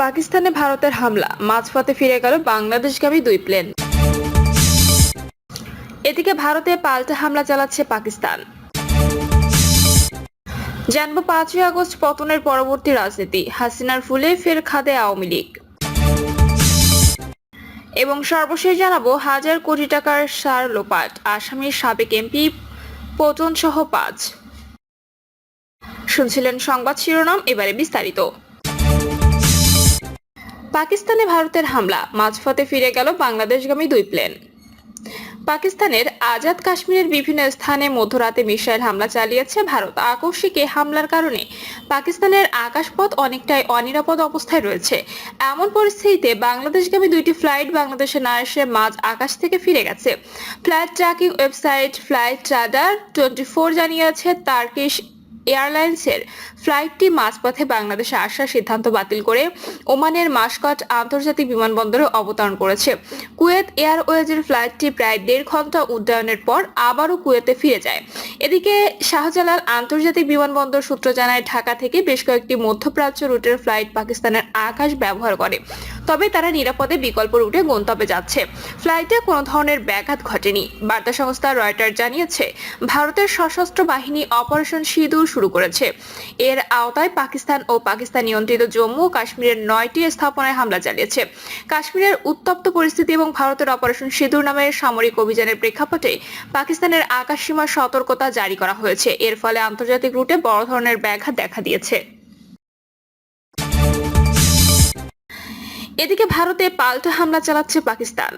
পাকিস্তানে ভারতের হামলা, মাঝপথে ফিরে গেল বাংলাদেশগামী দুই প্লেন। এদিকে ভারতে পাল্টা হামলা চালাচ্ছে পাকিস্তান। জানবো 5ই আগস্ট পতনের পরবর্তী রাজনীতি, হাসিনার ফুলে ফের খাদে আওয়ামী লীগ। এবং সর্বশেষ জানাবো হাজার কোটি টাকার সার লোপাট, আসামির সাবেক এমপি পতন সহ 5। শুনছিলেন সংবাদ শিরোনাম, এবারে বিস্তারিত। পাকিস্তানে ভারতের হামলা, মাঝপথে ফিরে গেল বাংলাদেশগামী দুই প্লেন। পাকিস্তানের আজাদ কাশ্মীরের বিভিন্ন স্থানে মধ্যরাতে মিসাইল হামলা চালিয়েছে ভারত। আকস্মিক এই হামলার কারণে পাকিস্তানের আকাশপথ অনেকটাই অনিরাপদ অবস্থায় রয়েছে। এমন পরিস্থিতিতে বাংলাদেশগামী দুইটি ফ্লাইট বাংলাদেশে না এসে মাঝ আকাশ থেকে ফিরে গেছে। Flight tracking website flight radar 24 জানিয়েছে টার্কিশ এয়ারলাইন্সের ফ্লাইটটি মাঝপথে বাংলাদেশে আসার সিদ্ধান্ত বাতিল করে ওমানের মাস্কাট আন্তর্জাতিক বিমানবন্দরে অবতরণ করেছে। কুয়েত এয়ারওয়েজের ফ্লাইটটি প্রায় 1.5 ঘন্টা উড্ডয়নের পর আবারও কুয়েতে ফিরে যায়। এদিকে শাহজালাল আন্তর্জাতিক বিমানবন্দর সূত্র জানায়, ঢাকা থেকে বেশ কয়েকটি মধ্যপ্রাচ্য রুটের ফ্লাইট পাকিস্তানের আকাশ ব্যবহার করে, তবে তারা নিরাপদে বিকল্প রুটে গন্তব্যে যাচ্ছে। ফ্লাইটে কোনো ধরনের ব্যাঘাত ঘটেনি। বার্তা সংস্থা রয়টার জানিয়েছে, ভারতের সশস্ত্র বাহিনী অপারেশন সিঁদুর শুরু করেছে। এর আওতায় পাকিস্তান ও পাকিস্তান নিয়ন্ত্রিত জম্মু ও কাশ্মীরের 9টি স্থাপনায় হামলা চালিয়েছে। কাশ্মীরের উত্তপ্ত পরিস্থিতি এবং ভারতের অপারেশন সিঁদুর নামের সামরিক অভিযানের প্রেক্ষাপটে পাকিস্তানের আকাশসীমা সতর্কতা জারি করা হয়েছে। এর ফলে আন্তর্জাতিক রুটে বড় ধরনের ব্যাঘাত দেখা দিয়েছে। এদিকে ভারতে পাল্টা হামলা চালাচ্ছে পাকিস্তান।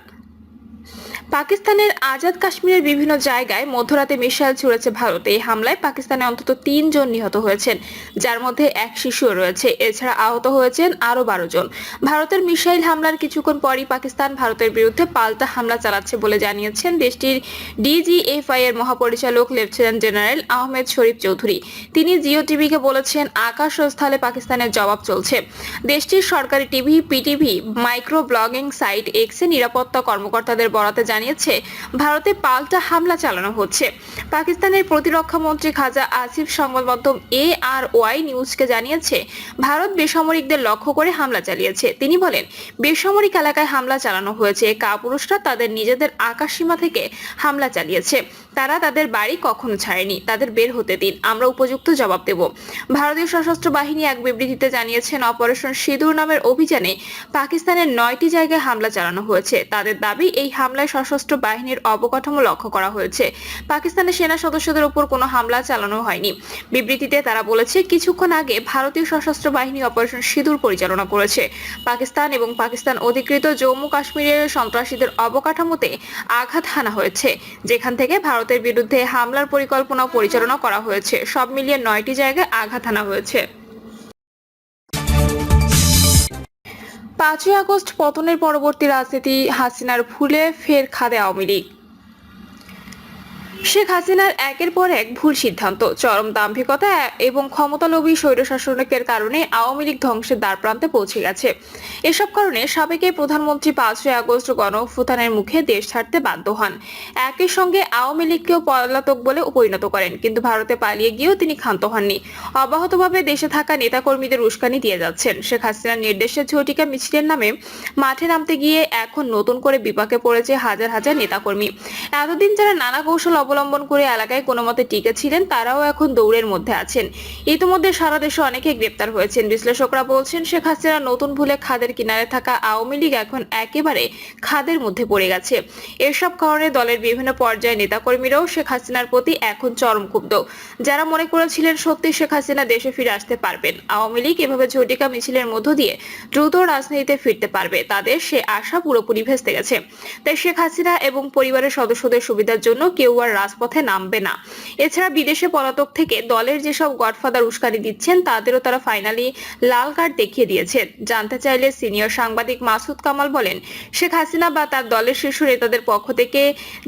পাকিস্তানের আজাদ কাশ্মীরের বিভিন্ন জায়গায় মধ্যরাতে মিসাইল ছুড়েছে ভারত। এই হামলায় পাকিস্তানে অন্তত 3 জন নিহত হয়েছেন, যার মধ্যে এক শিশুও রয়েছে। এছাড়া আহত হয়েছেন আরো 12 জন। ভারতের মিসাইল হামলার কিছুক্ষণ পরই পাকিস্তান ভারতের বিরুদ্ধে পাল্টা হামলা চালাচ্ছে বলে জানিয়েছেন দেশটির ডিজিএফআই এর মহাপরিচালক লেফটেন্যান্ট জেনারেল আহমেদ শরীফ চৌধুরী। তিনি জিও টিভিকে বলেছেন, আকাশ ও স্থলে পাকিস্তানের জবাব চলছে। দেশটির সরকারি TV PTV micro blogging site এক্সে নিরাপত্তা কর্মকর্তাদের বরাতে জানিয়েছে, ভারতে পাল্টা হামলা চালানো হচ্ছে। পাকিস্তানের প্রতিরক্ষা মন্ত্রী খাজা আসিফ সংবাদ মাধ্যম ARY নিউজকে জানিয়েছে, ভারত বেসামরিকদের লক্ষ্য করে হামলা চালিয়েছে। তিনি বলেন, বেসামরিক এলাকায় হামলা চালানো হয়েছে। কাপুরুষরা তাদের নিজেদের আকাশসীমা থেকে হামলা চালিয়েছে। তারা তাদের বাড়ি কখনো ছাড়েনি। তাদের বের হতে দিন, আমরা উপযুক্ত জবাব দেব। ভারতীয় সশস্ত্র বাহিনী এক বিবৃতিতে জানিয়েছেন, অপারেশন সিঁদুর নামের অভিযানে পাকিস্তানের 9টি জায়গায় হামলা চালানো হয়েছে। তাদের দাবি, এই হামলায় সশস্ত্র বাহিনীর অবকাঠামো লক্ষ্য করা হয়েছে। পাকিস্তানের সেনা সদস্যদের উপর কোনো হামলা চালানো হয়নি। বিবৃতিতে তারা বলেছে, কিছুক্ষণ আগে ভারতীয় সশস্ত্র বাহিনী অপারেশন সিঁদুর পরিচালনা করেছে। পাকিস্তান এবং পাকিস্তান অধিকৃত জম্মু কাশ্মীরের সন্ত্রাসীদের অবকাঠামোতে আঘাত হানা হয়েছে, যেখান থেকে ভারতের বিরুদ্ধে হামলার পরিকল্পনা পরিচালনা করা হয়েছে। সব মিলিয়ে 9টি জায়গায় আঘাত হানা হয়েছে। 5ই আগস্ট পতনের পরবর্তী রাজনীতি, হাসিনার ফুলে ফের খাদে আওয়ামী লীগ। শেখ হাসিনার একের পর এক ভুল সিদ্ধান্ত, চরম দাম্ভিকতা এবং ক্ষমতালোভী স্বৈরশাসনের কারণে আওয়ামী লীগ ধ্বংসের দ্বারপ্রান্তে পৌঁছে গেছে। এসব কারণে সাবেক প্রধানমন্ত্রী 5ই আগস্ট গণঅভ্যুত্থানের মুখে দেশ ছাড়তে বাধ্য হন। একই সঙ্গে আওয়ামী লীগকেও পলাতক বলে পরিণত করেন, কিন্তু ভারতে পালিয়ে গিয়েও তিনি ক্ষান্ত হননি। অব্যাহতভাবে দেশে থাকা নেতাকর্মীদের উস্কানি দিয়ে যাচ্ছেন। শেখ হাসিনার নির্দেশে ঝটিকা মিছিলের নামে মাঠে নামতে গিয়ে এখন নতুন করে বিপাকে পড়েছে হাজার হাজার নেতাকর্মী। এতদিন যারা নানা কৌশল অবলম্বন করে এলাকায় কোনো মতে টিকে ছিলেন, তারাও এখন দৌড়ের মধ্যে আছেন। ইতিমধ্যে সারা দেশে অনেকে গ্রেপ্তার হয়েছেন। বিশ্লেষকরা বলছেন, শেখ হাসিনা নতুন ভুলে খাদের কিনারে থাকা আওয়ামী লীগ এখন একেবারে খাদের মধ্যে পড়ে গেছে। এসব কারণে দলের বিভিন্ন পর্যায়ে নেতাকর্মীরাও শেখ হাসিনার প্রতি এখন চরম ক্ষুব্ধ। যারা মনে করেছিলেন সত্যি শেখ হাসিনা দেশে ফিরে আসতে পারবেন, আওয়ামী লীগ এভাবে ঝটিকা মিছিলের মধ্য দিয়ে দ্রুত রাজনীতিতে ফিরতে পারবে, তাদের সে আশা পুরোপুরি ভেস্তে গেছে। তাই শেখ হাসিনা এবং পরিবারের সদস্যদের সুবিধার জন্য কেউ আর রাজপথে নামবে না। এছাড়া বিদেশে পলাতক থেকে দলের যেসব গডফাদার উস্কানি দিচ্ছেন, তাদেরও তারা ফাইনালি লাল কার্ড দেখিয়ে দিয়েছেন। জানতে চাইলে সিনিয়র সাংবাদিক মাসুদ কামাল বলেন, শেখ হাসিনা বা তার দলের শীর্ষ নেতাদের পক্ষ থেকে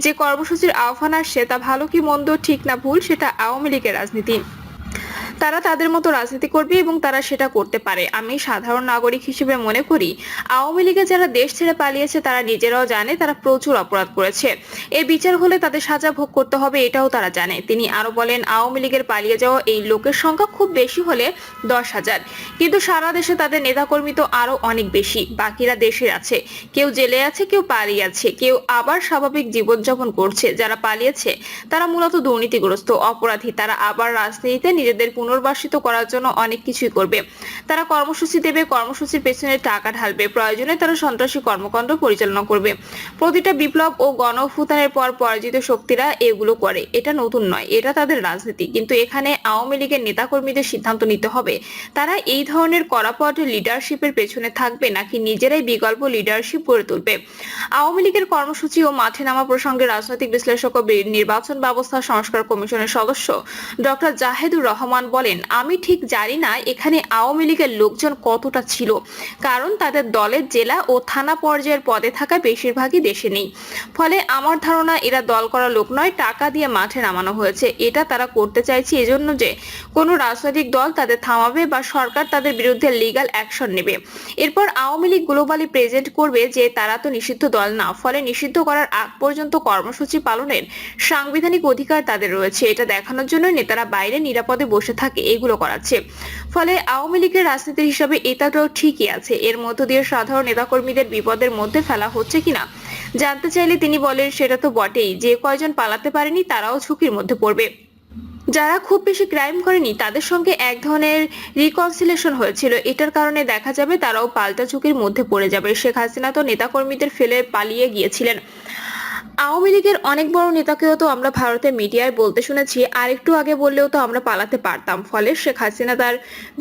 যে কর্মসূচির আহ্বান আসছে, তা ভালো কি মন্দ, ঠিক না ভুল, সেটা আওয়ামী লীগের রাজনীতি। তারা তাদের মতো রাজনীতি করবে এবং তারা সেটা করতে পারে। আমি সাধারণ নাগরিক হিসেবে মনে করি আওয়ামী লীগে যারা দেশ ছেড়ে পালিয়েছে তারা নিজেরাও জানে তারা প্রচুর অপরাধ করেছে, এর বিচার হলে তাদের সাজা ভোগ করতে হবে, এটাও তারা জানে। তিনি আরো বলেন, আওয়ামী লীগের পালিয়ে যাওয়া এই লোকের সংখ্যা খুব বেশি হলে 10,000, কিন্তু সারা দেশে তাদের নেতাকর্মী তো আরো অনেক বেশি। বাকিরা দেশে আছে, কেউ জেলে আছে, কেউ পালিয়ে আছে, কেউ আবার স্বাভাবিক জীবনযাপন করছে। যারা পালিয়েছে তারা মূলত দুর্নীতিগ্রস্ত অপরাধী, তারা আবার রাজনীতিতে নিজেদের পুনর্বাসিত করার জন্য অনেক কিছুই করবে। তারা কর্মসূচি দেবে, কর্মসূচির পেছনে টাকা ঢালবে, প্রয়োজনে তারা সন্ত্রাসী কর্মকাণ্ড পরিচালনা করবে। প্রতিটা বিপ্লব ও গণ অভ্যুত্থানের পর পরাজিত শক্তিরা এগুলো করে, এটা নতুন নয়, এটা তাদের রাজনীতি। কিন্তু এখানে আওয়ামী লীগের নেতাকর্মীদের সিদ্ধান্ত নিতে হবে তারা এই ধরনের করাপট লিডারশিপের পেছনে থাকবে নাকি নিজেরাই বিকল্প লিডারশিপ গড়ে তুলবে। আওয়ামী লীগের কর্মসূচি ও মাঠে নামা প্রসঙ্গে রাজনৈতিক বিশ্লেষক ও নির্বাচন ব্যবস্থা সংস্কার কমিশনের সদস্য ডক্টর জাহেদুর রহমান বলেন, আমি ঠিক জানি না এখানে আওয়ামী লীগের লোকজন কতটা ছিল, কারণ তাদের দলের জেলা ও থানা পর্যায়ের পদে থাকা বেশিরভাগই দেশে নেই। ফলে আমার ধারণা এরা দল করা লোক নয়, টাকা দিয়ে মাঠে নামানো হয়েছে। এটা তারা করতে চাইছে এজন্য যে কোনো রাজনৈতিক দল তাদের থামাবে বা সরকার তাদের বিরুদ্ধে লিগ্যাল অ্যাকশন নেবে। এরপর আওয়ামী লীগ গ্লোবালি প্রেজেন্ট করবে যে তারা তো নিষিদ্ধ দল না, ফলে নিষিদ্ধ করার আগ পর্যন্ত কর্মসূচি পালনের সাংবিধানিক অধিকার তাদের রয়েছে। এটা দেখানোর জন্য নেতারা বাইরে নিরাপদে বসে থাকে এগুলো করাচ্ছে। ফলে আওয়ামী লীগের রাজনীতির হিসাবে এটাও ঠিকই আছে। এর মধ্য দিয়ে সাধারণ নেতাকর্মীদের বিপদের মধ্যে ফেলা হচ্ছে কিনা জানতে চাইলে তিনি বলেন, সেটা তো বটেই, যে কয়জন পালাতে পারেনি তারাও ঝুঁকির মধ্যে পড়বে। যারা খুব বেশি ক্রাইম করেনি তাদের সঙ্গে এক ধরনের রিকনসিলেশন হয়েছিল, এটার কারণে দেখা যাবে তারাও পাল্টা ঝুঁকির মধ্যে পড়ে যাবে। শেখ হাসিনা তো নেতাকর্মীদের ফেলে পালিয়ে গিয়েছিলেন। আওয়ামী লীগের অনেক বড় নেতাকেও তো আমরা ভারতের মিডিয়ায় বলতে শুনেছি, আর একটু আগে বললেও তো আমরা পালাতে পারতাম। ফলে শেখ হাসিনা তার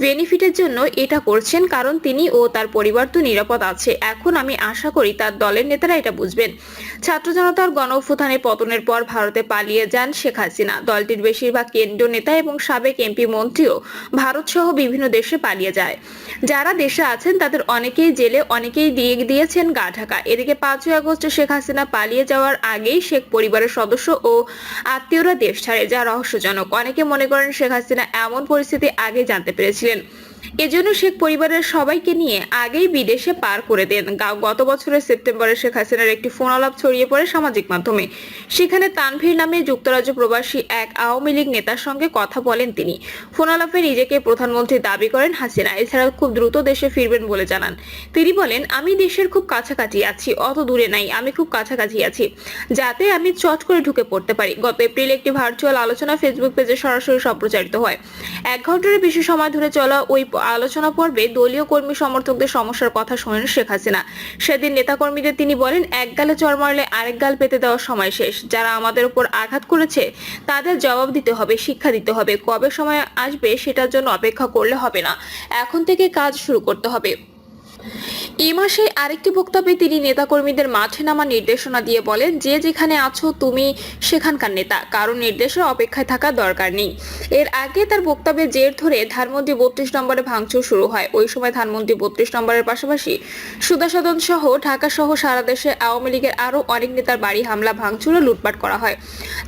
বেনিফিটের জন্য এটা করছেন, কারণ তিনি ও তার পরিবার তো নিরাপদ আছে। এখন আমি আশা করি তার দলের নেতারা এটা বুঝবেন। ছাত্র জনতার গণ অভ্যুত্থানের পতনের পর ভারতে পালিয়ে যান শেখ হাসিনা। দলটির বেশিরভাগ কেন্দ্রীয় নেতা এবং সাবেক এমপি মন্ত্রীও ভারত সহ বিভিন্ন দেশে পালিয়ে যায়। যারা দেশে আছেন তাদের অনেকেই জেলে, অনেকেই দিয়ে দিয়েছেন গা ঢাকা। এদিকে 5ই আগস্ট শেখ হাসিনা পালিয়ে যাওয়ার আগেই শেখ পরিবারের সদস্য ও আত্মীয়রা দেশ ছাড়ে, যা রহস্যজনক। অনেকে মনে করেন শেখ হাসিনা এমন পরিস্থিতি আগে জানতে পেরেছিলেন, এজন্য শেখ পরিবারের সবাইকে নিয়ে আগেই বিদেশে পার করে দেন। গত বছরের সেপ্টেম্বরে শেখ হাসিনার একটি ফোন আলাপ ছড়িয়ে পড়ে সামাজিক মাধ্যমে। সেখানে তানভীর নামে যুক্তরাজ্য প্রবাসী এক আওয়ামী লীগ নেতার সঙ্গে কথা বলেন তিনি। ফোন আলাপে নিজেকে প্রধানমন্ত্রী দাবি করেন হাসিনা, এছাড়াও খুব দ্রুত দেশে ফিরবেন বলে জানান। তিনি বলেন, আমি দেশের খুব কাছাকাছি আছি, অত দূরে নাই, আমি খুব কাছাকাছি আছি, যাতে আমি চট করে ঢুকে পড়তে পারি। গত এপ্রিলে একটি ভার্চুয়াল আলোচনা ফেসবুক পেজে সরাসরি সম্প্রচারিত হয়। 1 ঘন্টার বেশি সময় ধরে চলা ওই আলোচনা পর্বে দলীয় কর্মী সমর্থকদের সমস্যার কথা শোনেন শেখ হাসিনা। সেদিন নেতাকর্মীদের তিনি বলেন, এক গালে চড় মারলে আরেক গাল পেতে দেওয়ার সময় শেষ। যারা আমাদের উপর আঘাত করেছে তাদের জবাব দিতে হবে, শিক্ষা দিতে হবে। কবে সময় আসবে সেটার জন্য অপেক্ষা করলে হবে না, এখন থেকে কাজ শুরু করতে হবে। এই মাসে আরেকটি বক্তব্যে তিনি নেতাকর্মীদের মাঠে নামার নির্দেশনা দিয়ে বলেন, যে যেখানে আছো তুমি সেখানকার নেতা, কারণ নির্দেশের অপেক্ষায় থাকা দরকার নেই। এর আগে তার বক্তব্যে জের ধরে ধানমন্ডি 32 নম্বরে ভাঙচুর শুরু হয়। ওই সময় ধানমন্ডি 32 নম্বরের পাশাপাশি সুধা সদন সহ ঢাকা সহ সারা দেশে আওয়ামী লীগের আরো অনেক নেতার বাড়ি হামলা, ভাঙচুর ও লুটপাট করা হয়।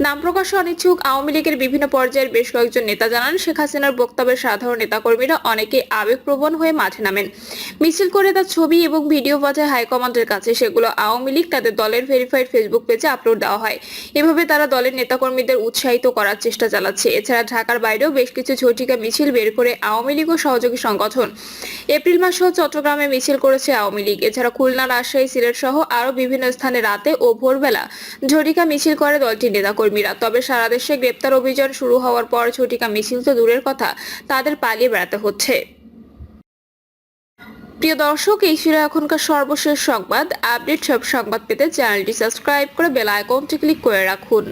নাম প্রকাশে অনিচ্ছুক আওয়ামী লীগের বিভিন্ন পর্যায়ের বেশ কয়েকজন নেতা জানান, শেখ হাসিনার বক্তব্যের সাধারণ নেতাকর্মীরা অনেকে আবেগপ্রবণ হয়ে মাঠে নামেন, মিছিল করে তার ছবি এবং ভিডিও পাঠায় হাইকমান্ডের কাছে। সেগুলো আওয়ামী লীগ তাদের দলের ভেরিফাইড ফেসবুক পেজে আপলোড দেওয়া হয়। এভাবে তারা দলের নেতাকর্মীদের উৎসাহিত করার চেষ্টা চালাচ্ছে। এছাড়া ঢাকার বাইরেও বেশ কিছু ঝটিকা মিছিল বের করে আওয়ামী লীগ ও সহযোগী সংগঠন। এপ্রিল মাসেও চট্টগ্রামে মিছিল করেছে আওয়ামী লীগ। এছাড়া খুলনা, রাজশাহী, সিলেট সহ আরো বিভিন্ন স্থানে রাতে ও ভোরবেলা ঝটিকা মিছিল করে দলটির নেতাকর্মীরা। তবে সারা দেশে গ্রেপ্তার অভিযান শুরু হওয়ার পর ঝটিকা মিছিল তো দূরের কথা, তাদের পালিয়ে বেড়াতে হচ্ছে। প্রিয় দর্শক, এই ছিল এখনকার সর্বশেষ সংবাদ। আপডেট সব সংবাদ পেতে চ্যানেলটি সাবস্ক্রাইব করে বেল আইকনটি ক্লিক করে রাখুন।